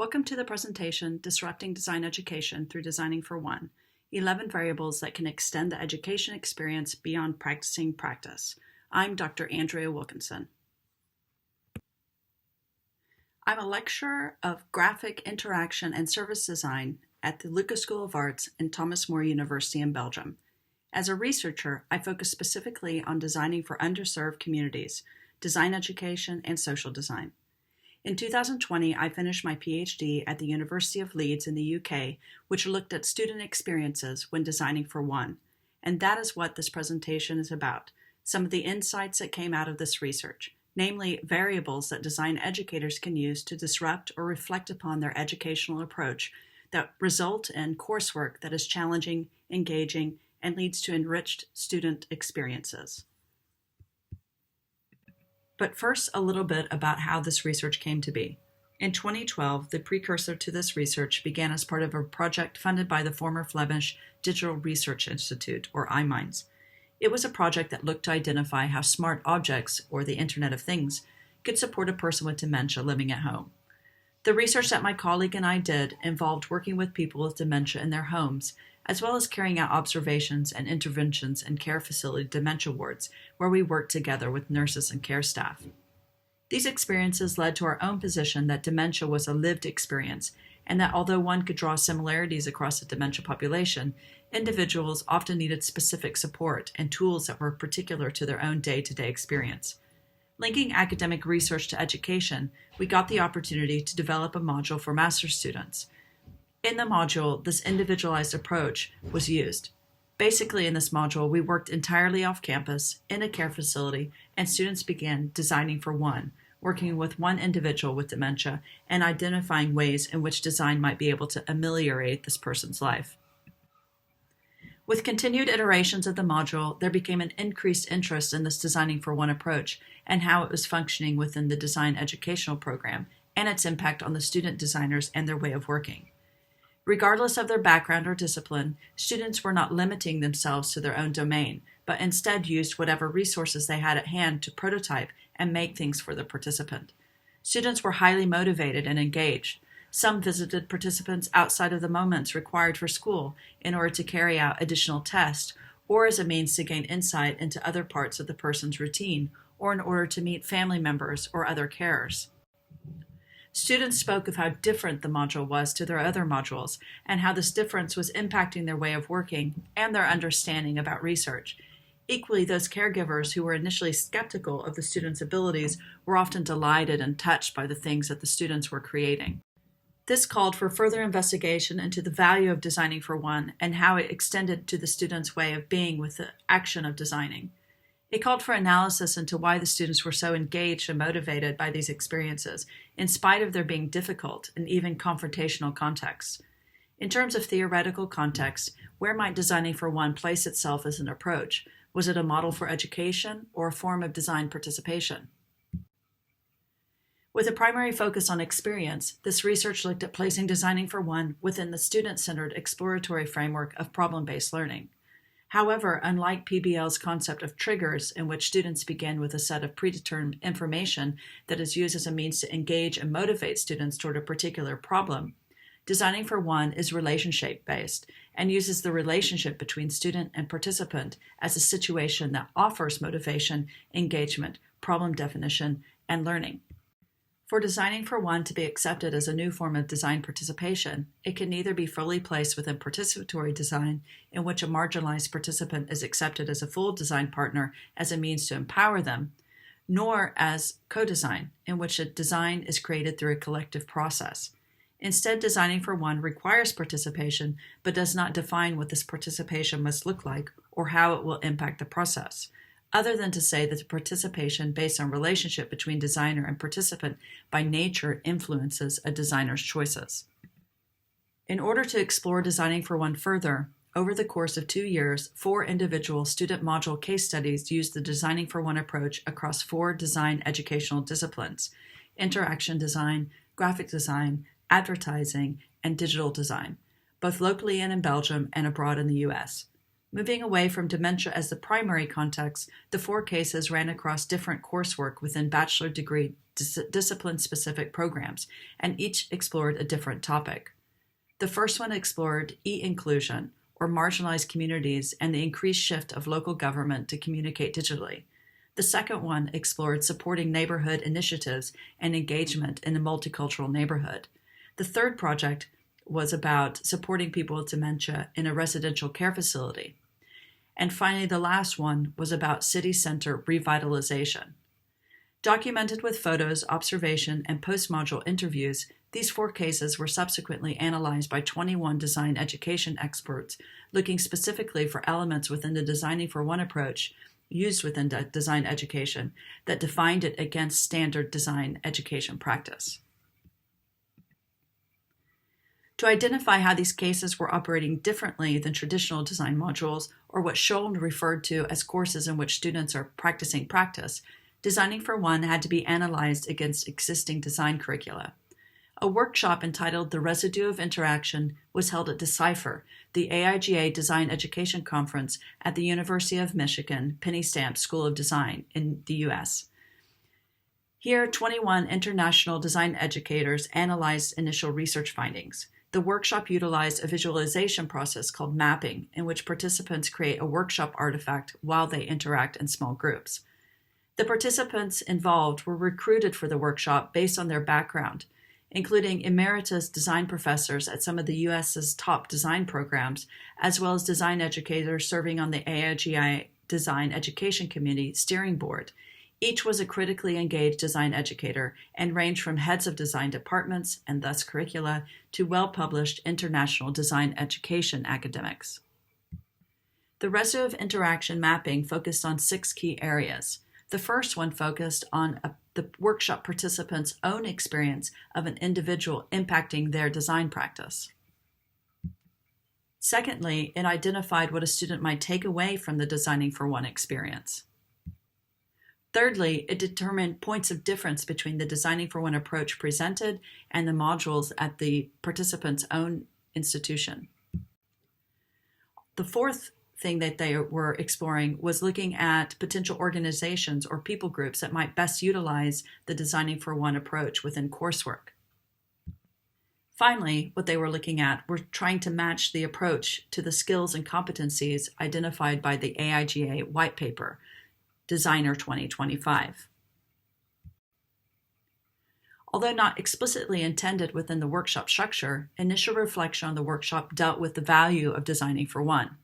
Welcome to the presentation, Disrupting Design Education Through Designing for One, 11 Variables that can extend the education experience beyond practicing practice. I'm Dr. Andrea Wilkinson. I'm a lecturer of Graphic Interaction and Service Design at the Lucas School of Arts and Thomas More University in Belgium. As a researcher, I focus specifically on designing for underserved communities, design education, and social design. In 2020, I finished my PhD at the University of Leeds in the UK, which looked at student experiences when designing for one. And that is what this presentation is about, some of the insights that came out of this research, namely variables that design educators can use to disrupt or reflect upon their educational approach that result in coursework that is challenging, engaging, and leads to enriched student experiences. But first, a little bit about how this research came to be. In 2012, the precursor to this research began as part of a project funded by the former Flemish Digital Research Institute, or iMinds. It was a project that looked to identify how smart objects, or the Internet of Things, could support a person with dementia living at home. The research that my colleague and I did involved working with people with dementia in their homes, as well as carrying out observations and interventions in care facility dementia wards, where we worked together with nurses and care staff. These experiences led to our own position that dementia was a lived experience, and that although one could draw similarities across the dementia population, individuals often needed specific support and tools that were particular to their own day-to-day experience. Linking academic research to education, we got the opportunity to develop a module for master's students. In the module, this individualized approach was used. Basically, in this module, we worked entirely off campus, in a care facility, and students began designing for one, working with one individual with dementia and identifying ways in which design might be able to ameliorate this person's life. With continued iterations of the module, there became an increased interest in this designing for one approach and how it was functioning within the design educational program and its impact on the student designers and their way of working. Regardless of their background or discipline, students were not limiting themselves to their own domain, but instead used whatever resources they had at hand to prototype and make things for the participant. Students were highly motivated and engaged. Some visited participants outside of the moments required for school in order to carry out additional tests, or as a means to gain insight into other parts of the person's routine, or in order to meet family members or other carers. Students spoke of how different the module was to their other modules and how this difference was impacting their way of working and their understanding about research. Equally, those caregivers who were initially skeptical of the students' abilities were often delighted and touched by the things that the students were creating. This called for further investigation into the value of designing for one and how it extended to the students' way of being with the action of designing. It called for analysis into why the students were so engaged and motivated by these experiences, in spite of their being difficult and even confrontational contexts. In terms of theoretical context, where might designing for one place itself as an approach? Was it a model for education or a form of design participation? With a primary focus on experience, this research looked at placing designing for one within the student-centered exploratory framework of problem-based learning. However, unlike PBL's concept of triggers, in which students begin with a set of predetermined information that is used as a means to engage and motivate students toward a particular problem, designing for one is relationship-based and uses the relationship between student and participant as a situation that offers motivation, engagement, problem definition, and learning. For designing for one to be accepted as a new form of design participation, it can neither be fully placed within participatory design, in which a marginalized participant is accepted as a full design partner as a means to empower them, nor as co-design, in which a design is created through a collective process. Instead, designing for one requires participation, but does not define what this participation must look like or how it will impact the process, other than to say that the participation based on relationship between designer and participant by nature influences a designer's choices. In order to explore designing for one further, over the course of 2 years, 4 individual student module case studies used the designing for one approach across 4 design educational disciplines: interaction design, graphic design, advertising, and digital design, both locally and in Belgium and abroad in the US. Moving away from dementia as the primary context, the 4 cases ran across different coursework within bachelor degree discipline-specific programs, and each explored a different topic. The first one explored e-inclusion, or marginalized communities, and the increased shift of local government to communicate digitally. The second one explored supporting neighborhood initiatives and engagement in a multicultural neighborhood. The third project was about supporting people with dementia in a residential care facility. And finally, the last one was about city center revitalization. Documented with photos, observation, and post-module interviews, these 4 cases were subsequently analyzed by 21 design education experts, looking specifically for elements within the Designing for One approach used within design education that defined it against standard design education practice. To identify how these cases were operating differently than traditional design modules, or what Scholl referred to as courses in which students are practicing practice, Designing for One had to be analyzed against existing design curricula. A workshop entitled The Residue of Interaction was held at Decipher, the AIGA Design Education Conference at the University of Michigan Penny Stamp School of Design in the U.S. Here, 21 international design educators analyzed initial research findings. The workshop utilized a visualization process called mapping, in which participants create a workshop artifact while they interact in small groups. The participants involved were recruited for the workshop based on their background, including emeritus design professors at some of the U.S.'s top design programs, as well as design educators serving on the AIGI Design Education Committee Steering Board. Each was a critically engaged design educator and ranged from heads of design departments, and thus curricula, to well-published international design education academics. The residue of interaction mapping focused on 6 key areas. The first one focused on the workshop participants' own experience of an individual impacting their design practice. Secondly, it identified what a student might take away from the Designing for One experience. Thirdly, it determined points of difference between the Designing for One approach presented and the modules at the participant's own institution. The fourth thing that they were exploring was looking at potential organizations or people groups that might best utilize the Designing for One approach within coursework. Finally, what they were looking at were trying to match the approach to the skills and competencies identified by the AIGA white paper, Designer 2025. Although not explicitly intended within the workshop structure, initial reflection on the workshop dealt with the value of Designing for One.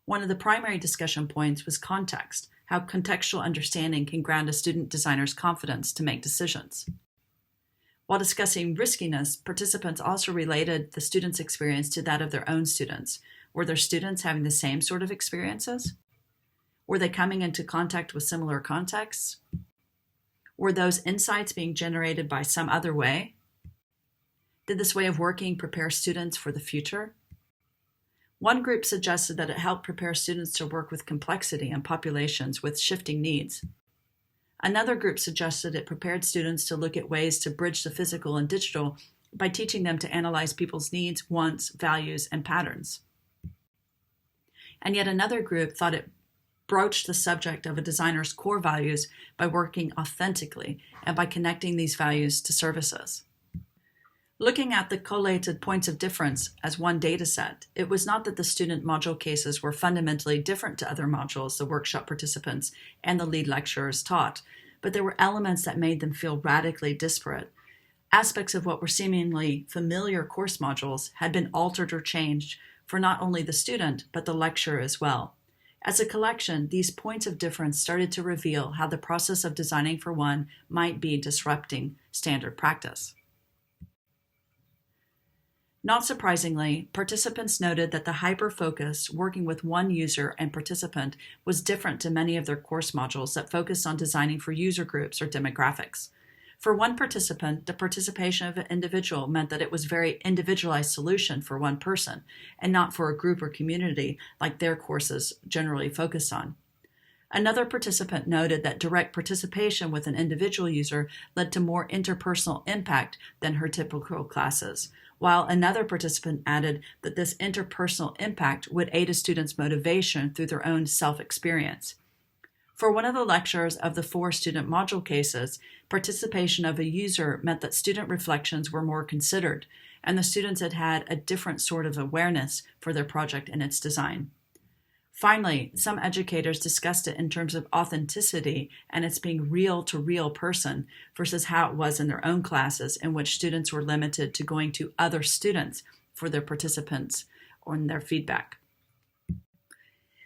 One of the primary discussion points was context, how contextual understanding can ground a student designer's confidence to make decisions. While discussing riskiness, participants also related the student's experience to that of their own students. Were their students having the same sort of experiences? Were they coming into contact with similar contexts? Were those insights being generated by some other way? Did this way of working prepare students for the future? One group suggested that it helped prepare students to work with complexity and populations with shifting needs. Another group suggested it prepared students to look at ways to bridge the physical and digital by teaching them to analyze people's needs, wants, values, and patterns. And yet another group thought it broached the subject of a designer's core values by working authentically and by connecting these values to services. Looking at the collated points of difference as one data set, it was not that the student module cases were fundamentally different to other modules the workshop participants and the lead lecturers taught, but there were elements that made them feel radically disparate. Aspects of what were seemingly familiar course modules had been altered or changed for not only the student, but the lecturer as well. As a collection, these points of difference started to reveal how the process of Designing for One might be disrupting standard practice. Not surprisingly, participants noted that the hyper-focus working with one user and participant was different to many of their course modules that focused on designing for user groups or demographics. For one participant, the participation of an individual meant that it was a very individualized solution for one person and not for a group or community like their courses generally focus on. Another participant noted that direct participation with an individual user led to more interpersonal impact than her typical classes, while another participant added that this interpersonal impact would aid a student's motivation through their own self-experience. For one of the lecturers of the 4 student module cases, participation of a user meant that student reflections were more considered, and the students had had a different sort of awareness for their project and its design. Finally, some educators discussed it in terms of authenticity and its being real to real person versus how it was in their own classes, in which students were limited to going to other students for their participants or in their feedback.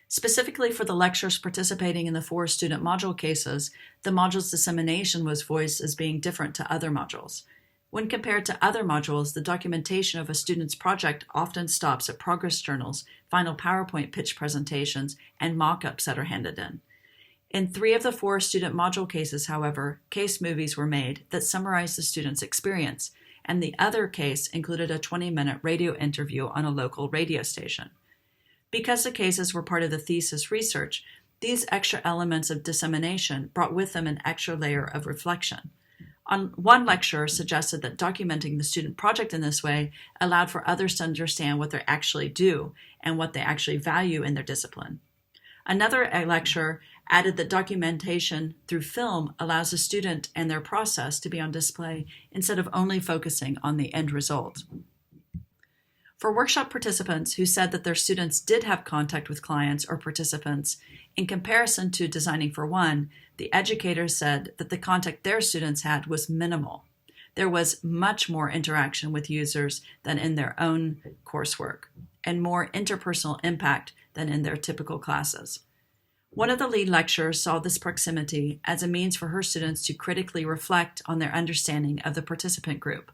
Specifically for the lecturers participating in the 4 student module cases, the module's dissemination was voiced as being different to other modules. When compared to other modules, the documentation of a student's project often stops at progress journals, final PowerPoint pitch presentations, and mock-ups that are handed in. In 3 of the 4 student module cases, however, case movies were made that summarized the student's experience, and the other case included a 20-minute radio interview on a local radio station. Because the cases were part of the thesis research, these extra elements of dissemination brought with them an extra layer of reflection. One lecturer suggested that documenting the student project in this way allowed for others to understand what they actually do and what they actually value in their discipline. Another lecturer added that documentation through film allows the student and their process to be on display instead of only focusing on the end result. For workshop participants who said that their students did have contact with clients or participants, in comparison to designing for one, the educators said that the contact their students had was minimal. There was much more interaction with users than in their own coursework, and more interpersonal impact than in their typical classes. One of the lead lecturers saw this proximity as a means for her students to critically reflect on their understanding of the participant group.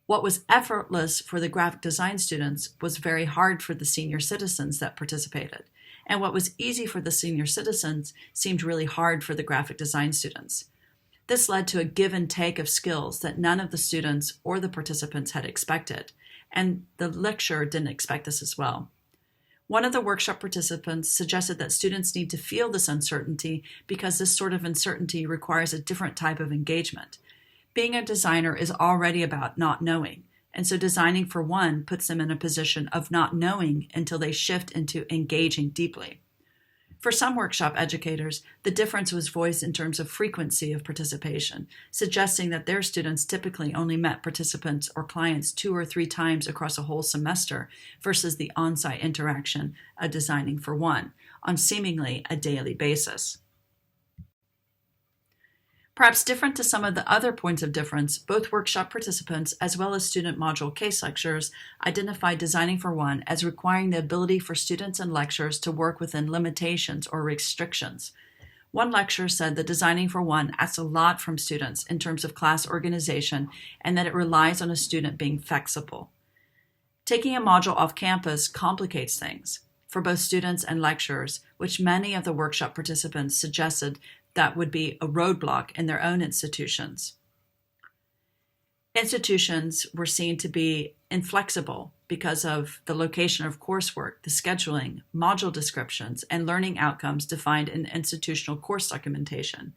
What was effortless for the graphic design students was very hard for the senior citizens that participated, and what was easy for the senior citizens seemed really hard for the graphic design students. This led to a give and take of skills that none of the students or the participants had expected, and the lecturer didn't expect this as well. One of the workshop participants suggested that students need to feel this uncertainty because this sort of uncertainty requires a different type of engagement. Being a designer is already about not knowing, and so designing for one puts them in a position of not knowing until they shift into engaging deeply. For some workshop educators, the difference was voiced in terms of frequency of participation, suggesting that their students typically only met participants or clients 2 or 3 times across a whole semester versus the on-site interaction of designing for one on seemingly a daily basis. Perhaps different to some of the other points of difference, both workshop participants as well as student module case lecturers identified designing for one as requiring the ability for students and lecturers to work within limitations or restrictions. One lecturer said that designing for one asks a lot from students in terms of class organization and that it relies on a student being flexible. Taking a module off campus complicates things for both students and lecturers, which many of the workshop participants suggested that would be a roadblock in their own institutions. Institutions were seen to be inflexible because of the location of coursework, the scheduling, module descriptions, and learning outcomes defined in institutional course documentation.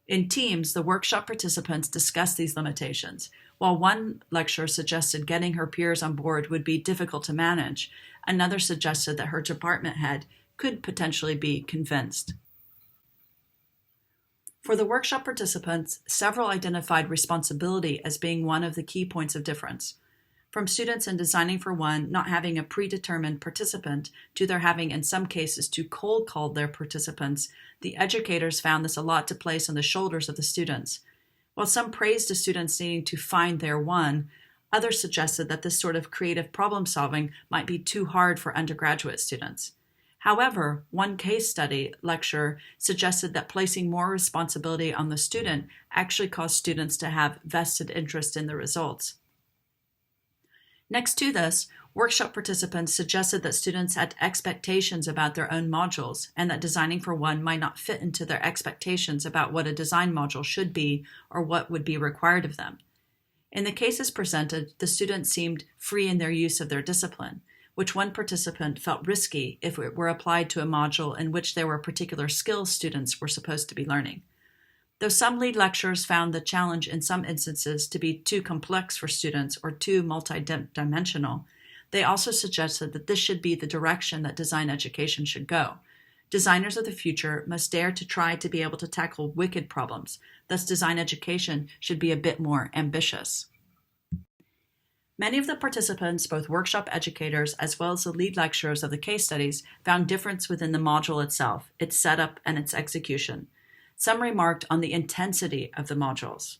In teams, the workshop participants discussed these limitations. While one lecturer suggested getting her peers on board would be difficult to manage, another suggested that her department head could potentially be convinced. For the workshop participants, several identified responsibility as being one of the key points of difference. From students in designing for one not having a predetermined participant to their having in some cases to cold call their participants, the educators found this a lot to place on the shoulders of the students. While some praised the students needing to find their one, others suggested that this sort of creative problem solving might be too hard for undergraduate students. However, one case study lecturer suggested that placing more responsibility on the student actually caused students to have vested interest in the results. Next to this, workshop participants suggested that students had expectations about their own modules and that designing for one might not fit into their expectations about what a design module should be or what would be required of them. In the cases presented, the students seemed free in their use of their discipline, which one participant felt risky if it were applied to a module in which there were particular skills students were supposed to be learning. Though some lead lecturers found the challenge in some instances to be too complex for students or too multidimensional, they also suggested that this should be the direction that design education should go. Designers of the future must dare to try to be able to tackle wicked problems. Thus, design education should be a bit more ambitious. Many of the participants, both workshop educators as well as the lead lecturers of the case studies, found difference within the module itself, its setup, and its execution. Some remarked on the intensity of the modules.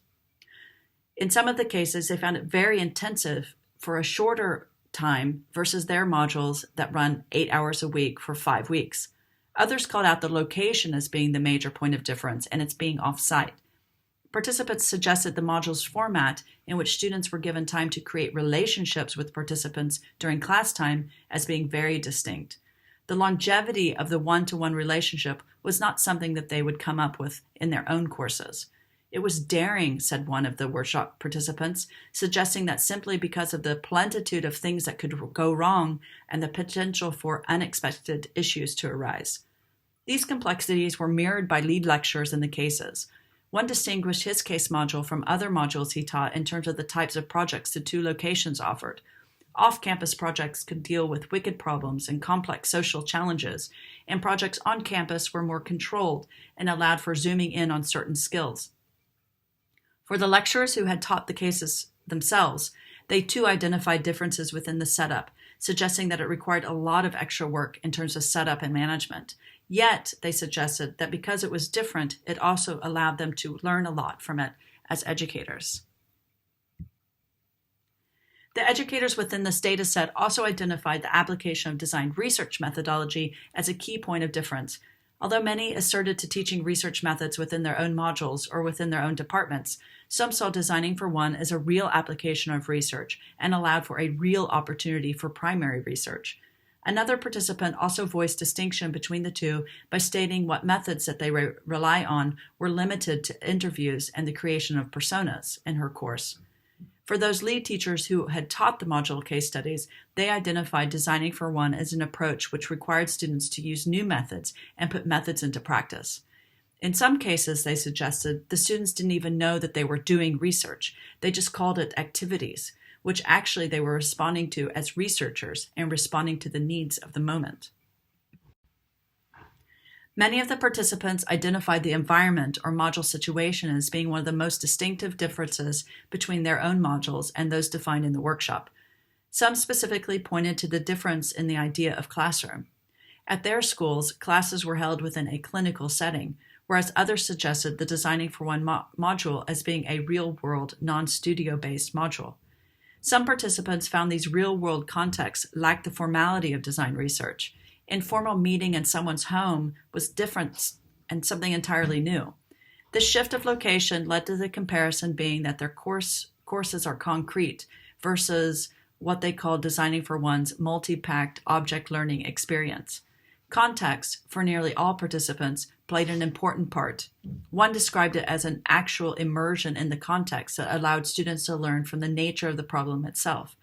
In some of the cases, they found it very intensive for a shorter time versus their modules that run 8 hours a week for 5 weeks. Others called out the location as being the major point of difference, and it's being off-site. Participants suggested the module's format, in which students were given time to create relationships with participants during class time, as being very distinct. The longevity of the one-to-one relationship was not something that they would come up with in their own courses. It was daring, said one of the workshop participants, suggesting that simply because of the plenitude of things that could go wrong and the potential for unexpected issues to arise. These complexities were mirrored by lead lecturers in the cases. One distinguished his case module from other modules he taught in terms of the types of projects the two locations offered. Off-campus projects could deal with wicked problems and complex social challenges, and projects on campus were more controlled and allowed for zooming in on certain skills. For the lecturers who had taught the cases themselves, they too identified differences within the setup, suggesting that it required a lot of extra work in terms of setup and management. Yet, they suggested that because it was different, it also allowed them to learn a lot from it as educators. The educators within this data set also identified the application of design research methodology as a key point of difference. Although many asserted to teaching research methods within their own modules or within their own departments, some saw designing for one as a real application of research and allowed for a real opportunity for primary research. Another participant also voiced distinction between the two by stating what methods that they rely on were limited to interviews and the creation of personas in her course. For those lead teachers who had taught the module case studies, they identified designing for one as an approach which required students to use new methods and put methods into practice. In some cases, they suggested, the students didn't even know that they were doing research. They just called it activities, which actually they were responding to as researchers and responding to the needs of the moment. Many of the participants identified the environment or module situation as being one of the most distinctive differences between their own modules and those defined in the workshop. Some specifically pointed to the difference in the idea of classroom. At their schools, classes were held within a clinical setting, whereas others suggested the designing for one module as being a real-world, non-studio-based module. Some participants found these real-world contexts lacked the formality of design research. Informal meeting in someone's home was different and something entirely new. This shift of location led to the comparison being that their courses are concrete versus what they call designing for one's multi-packed object learning experience. Context, for nearly all participants, played an important part. One described it as an actual immersion in the context that allowed students to learn from the nature of the problem itself.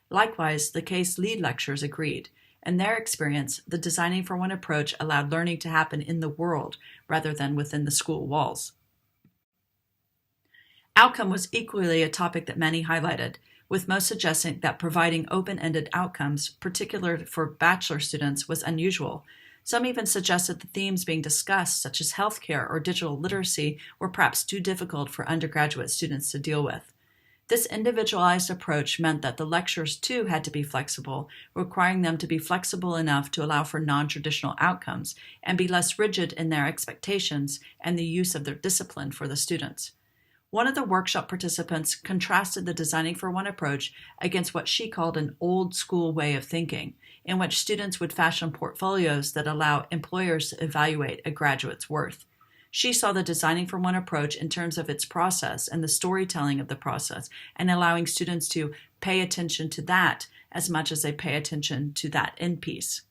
Likewise, the case lead lecturers agreed. In their experience, the designing for one approach allowed learning to happen in the world rather than within the school walls. Outcome was equally a topic that many highlighted, with most suggesting that providing open-ended outcomes, particularly for bachelor students, was unusual. Some even suggested the themes being discussed, such as healthcare or digital literacy, were perhaps too difficult for undergraduate students to deal with. This individualized approach meant that the lecturers too had to be flexible, requiring them to be flexible enough to allow for non-traditional outcomes and be less rigid in their expectations and the use of their discipline for the students. One of the workshop participants contrasted the designing for one approach against what she called an old school way of thinking, in which students would fashion portfolios that allow employers to evaluate a graduate's worth. She saw the designing for one approach in terms of its process and the storytelling of the process, and allowing students to pay attention to that as much as they pay attention to that end piece.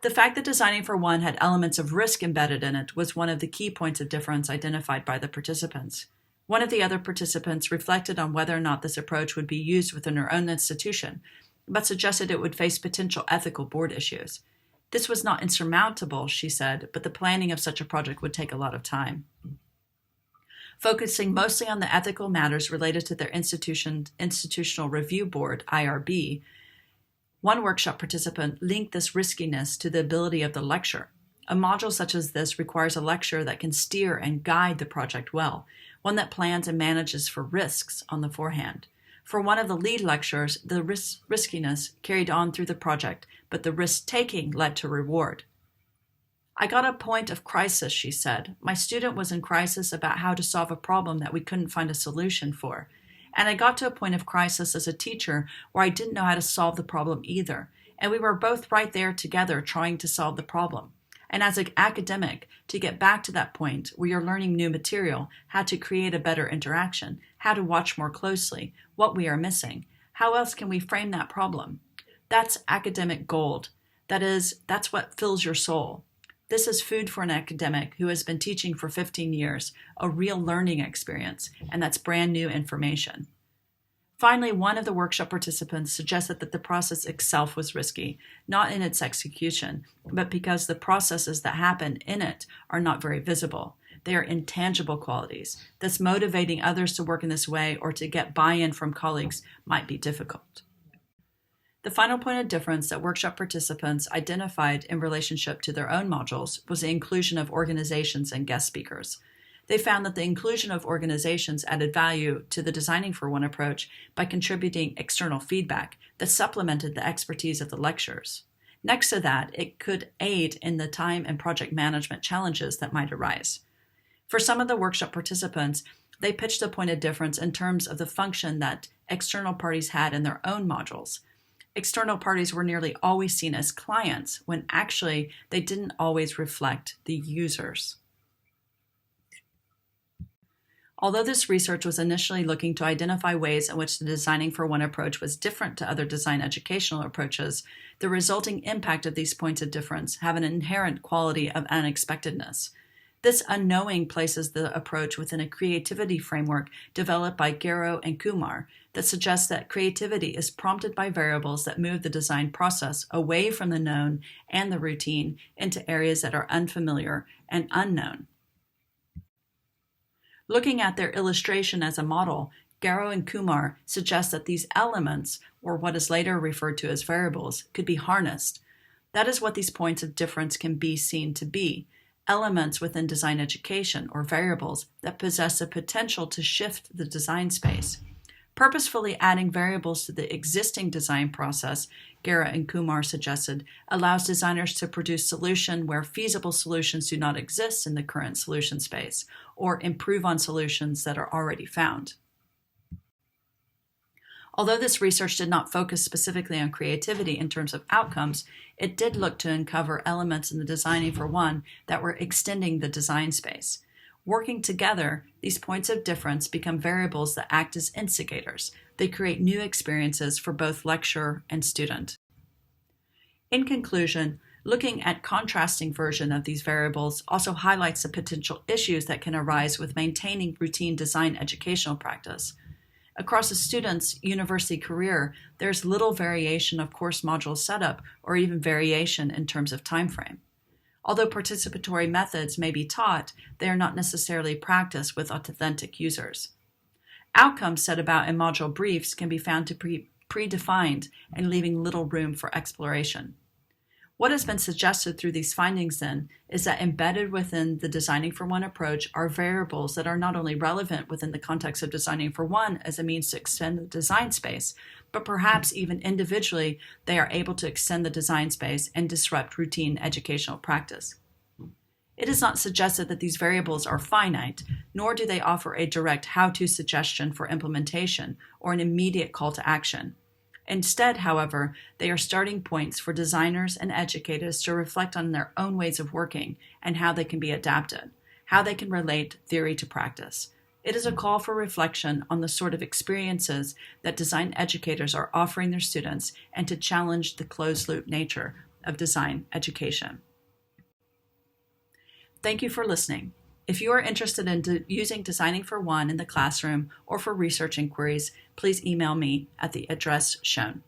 The fact that designing for one had elements of risk embedded in it was one of the key points of difference identified by the participants. One of the other participants reflected on whether or not this approach would be used within her own institution, but suggested it would face potential ethical board issues. This was not insurmountable, she said, but the planning of such a project would take a lot of time. Focusing mostly on the ethical matters related to their Institutional Review Board, IRB, one workshop participant linked this riskiness to the ability of the lecture. A module such as this requires a lecturer that can steer and guide the project well, one that plans and manages for risks on the forehand. For one of the lead lecturers, the riskiness carried on through the project, but the risk-taking led to reward. I got a point of crisis, she said. My student was in crisis about how to solve a problem that we couldn't find a solution for. And I got to a point of crisis as a teacher where I didn't know how to solve the problem either. And we were both right there together trying to solve the problem. And as an academic, to get back to that point where you're learning new material, how to create a better interaction, how to watch more closely, what we are missing, how else can we frame that problem? That's academic gold. That's what fills your soul. This is food for an academic who has been teaching for 15 years, a real learning experience, and that's brand new information. Finally, one of the workshop participants suggested that the process itself was risky, not in its execution, but because the processes that happen in it are not very visible. They are intangible qualities. Thus, motivating others to work in this way or to get buy-in from colleagues might be difficult. The final point of difference that workshop participants identified in relationship to their own modules was the inclusion of organizations and guest speakers. They found that the inclusion of organizations added value to the Designing for One approach by contributing external feedback that supplemented the expertise of the lecturers. Next to that, it could aid in the time and project management challenges that might arise. For some of the workshop participants, they pitched a point of difference in terms of the function that external parties had in their own modules. External parties were nearly always seen as clients, when actually they didn't always reflect the users. Although this research was initially looking to identify ways in which the Designing for One approach was different to other design educational approaches, the resulting impact of these points of difference have an inherent quality of unexpectedness. This unknowing places the approach within a creativity framework developed by Garrow and Kumar that suggests that creativity is prompted by variables that move the design process away from the known and the routine into areas that are unfamiliar and unknown. Looking at their illustration as a model, Garrow and Kumar suggest that these elements, or what is later referred to as variables, could be harnessed. That is what these points of difference can be seen to be, elements within design education, or variables that possess a potential to shift the design space. Purposefully adding variables to the existing design process, Garrow and Kumar suggested, allows designers to produce solutions where feasible solutions do not exist in the current solution space, or improve on solutions that are already found. Although this research did not focus specifically on creativity in terms of outcomes, it did look to uncover elements in the Designing for One that were extending the design space. Working together, these points of difference become variables that act as instigators. They create new experiences for both lecturer and student. In conclusion, looking at contrasting version of these variables also highlights the potential issues that can arise with maintaining routine design educational practice. Across a student's university career, there's little variation of course module setup or even variation in terms of time frame. Although participatory methods may be taught, they are not necessarily practiced with authentic users. Outcomes set about in module briefs can be found to be predefined and leaving little room for exploration. What has been suggested through these findings, then, is that embedded within the Designing for One approach are variables that are not only relevant within the context of Designing for One as a means to extend the design space, but perhaps even individually they are able to extend the design space and disrupt routine educational practice. It is not suggested that these variables are finite, nor do they offer a direct how-to suggestion for implementation or an immediate call to action. Instead, however, they are starting points for designers and educators to reflect on their own ways of working and how they can be adapted, how they can relate theory to practice. It is a call for reflection on the sort of experiences that design educators are offering their students and to challenge the closed-loop nature of design education. Thank you for listening. If you are interested in using Designing for One in the classroom or for research inquiries, please email me at the address shown.